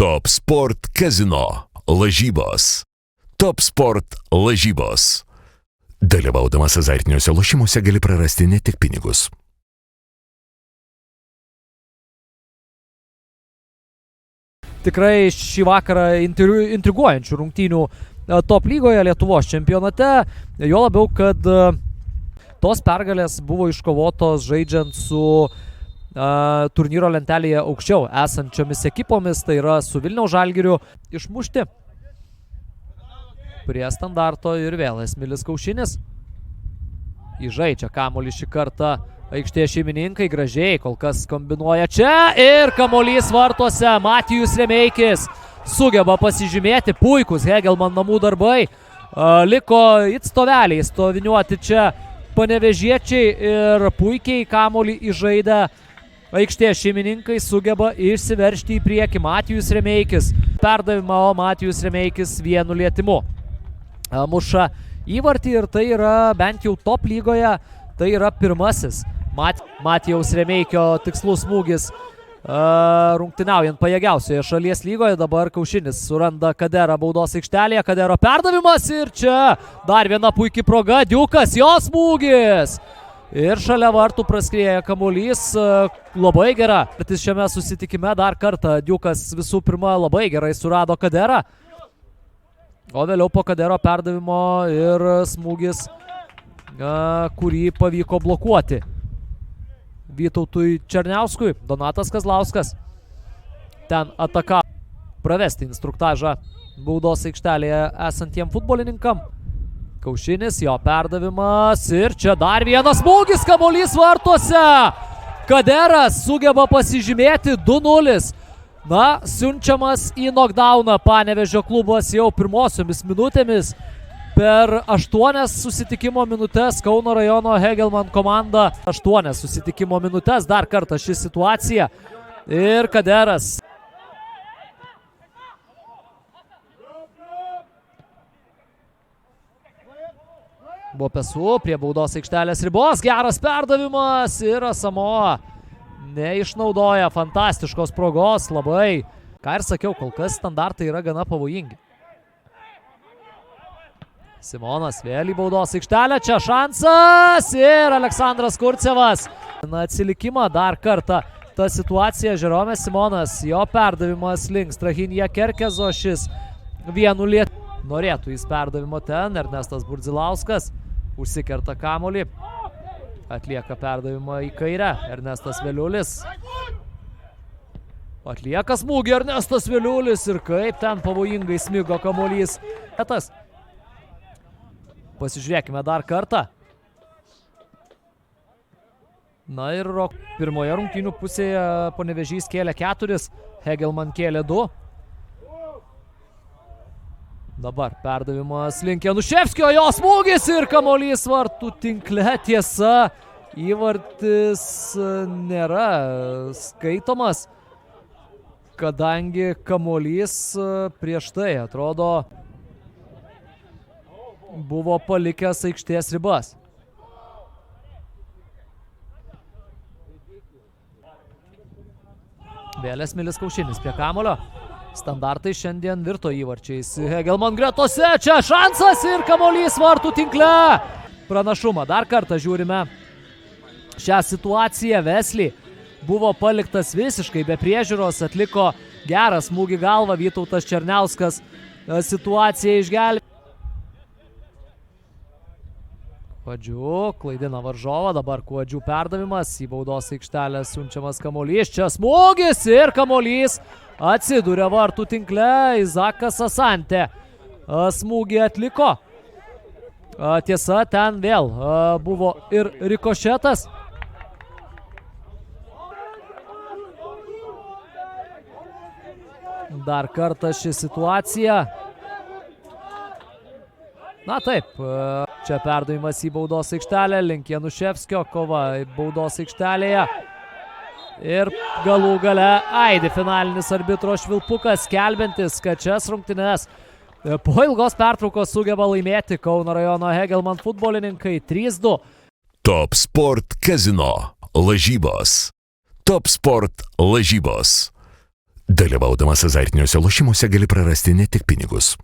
Top Sport Casino lažybos. Top Sport lažybos. Dalyvaudamas azartiniuose lošimuose gali prarasti ne tik pinigus. Tikrai šį vakarą intriguojančių rungtynių top lygoje Lietuvos čempionate. Jo labiau, kad tos pergalės buvo iškovotos žaidžiant su turnyro lentelėje aukščiau esančiomis ekipomis, tai yra su Vilniaus Žalgiriu, išmušti prie standarto ir vėl Esmilis Kaušinis. Įžaidžia kamuolį šį kartą aikštėje šeimininkai, gražiai kol kas kombinuoja čia ir kamuolys vartuose. Matijus Remeikis sugeba pasižymėti, puikus Hegelman namų darbai. Liko it stoveliai stoviniuoti čia panevėžiečiai ir puikiai kamuolį įžaidę aikštėje šeimininkai sugeba išsiveržti į priekį. Matijus Remeikis perdavimą, o Matijus Remeikis vienu lietimu muša įvartį ir tai yra bent jau top lygoje, tai yra pirmasis Matijaus Remeikio tikslus smūgis rungtyniaujant pajėgiausioje šalies lygoje. Dabar Kaušinis suranda Kaderą baudos aikštelėje, Kadero perdavimas ir čia dar viena puikia proga, Diukas, jo smūgis ir šalia vartų praskrieja kamuolys, labai gera. Šiame susitikime dar kartą Diukas visų pirma labai gerai surado Kaderą, o vėliau po Kadero perdavimo ir smūgis, kurį pavyko blokuoti Vytautui Černiauskui. Donatas Kazlauskas ten ataka pravesti instruktažą baudos aikštelėje esantiem futbolininkam. Kaušinis, jo perdavimas ir čia dar vienas smūgis, kamuolys vartuose. Kaderas sugeba pasižymėti 2-0. Na, siunčiamas į knockdowną Panevėžio klubas jau pirmosiomis minutėmis. Per 8 susitikimo minutės Kauno rajono Hegelman komanda 8 susitikimo minutės. Dar kartą ši situacija ir Kaderas. Bopesu prie baudos aikštelės ribos. Geras perdavimas ir Asamoa neišnaudoja fantastiškos progos labai. Ką ir sakiau, kol kas standartai yra gana pavojingi. Simonas vėl į baudos aikštelę, čia šansas ir Aleksandras Kurcevas. Atsilikimą dar kartą ta situacija, Žeromė Simonas, jo perdavimas link Strahinja Kerkezo, šis vienu lietimu. Norėtų jis perdavimo ten, Ernestas Burdzilauskas užsikerta kamuolį, atlieka perdavimą į kairę, Ernestas Veliulis. Atlieka smūgį Ernestas Veliulis ir kaip ten pavojingai smigo kamuolys. Pasižiūrėkime dar kartą. Na ir pirmoje rungtynių pusėje Panevėžys kėlė 4, Hegelman kėlė 2. Dabar perdavimas link Januševskio, jo smūgis ir kamuolys vartų tinkle. Tiesa, įvartis nėra skaitomas, kadangi kamuolys prieš tai, atrodo, buvo palikęs aikštės ribas. Vėl Esmilis Kaušinis prie kamuolio. Standartai šiandien virto įvarčiais. Hegelman gretose, čia šansas ir kamuolys vartų tinkle. Pranašumą dar kartą žiūrime šią situaciją. Vesli buvo paliktas visiškai be priežiūros, atliko gerą smūgį galvą, Vytautas Černiauskas situaciją išgelbėjo. Kuodžių klaidina varžovą, dabar Kuodžių perdavimas, į baudos aikštelę siunčiamas kamuolys, čia smūgis ir kamuolys atsiduria vartų tinkle. Izakas Asante smūgį atliko. Tiesa, ten vėl buvo ir rikošetas. Dar kartą ši situacija. Na taip, čia perdavimas į baudos aikštelę, link Januševskio, kova baudos aikštelėje. Ir galų gale aidi finalinis arbitro švilpukas, skelbiantis, kad šias rungtynes po ilgos pertraukos sugeba laimėti Kauno rajono Hegelman futbolininkai 3-2. Top Sport Casino lažybos. Top Sport lažybos. Dalyvaudamas azartiniuose lošimuose gali prarasti ne tik pinigus.